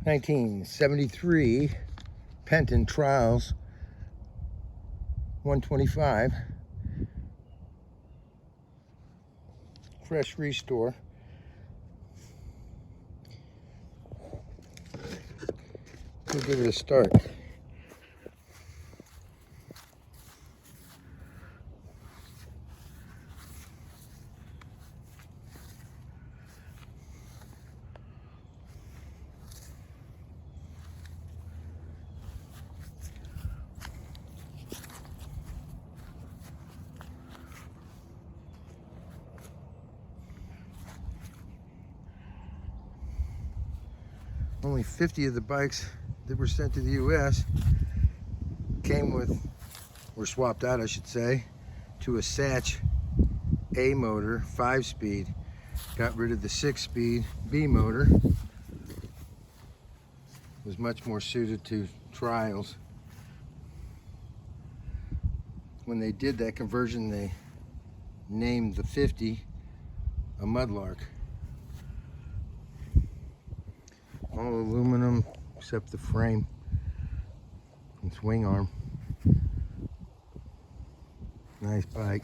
1973 Penton Trials 125. Fresh restore. We'll give it a start. Only 50 of the bikes that were sent to the US came with, or swapped out I should say, to a Satch A motor, 5-speed. Got rid of the 6-speed B motor. It was much more suited to trials. When they did that conversion, they named the 50 a Mudlark. All aluminum except the frame and swing arm. Nice bike.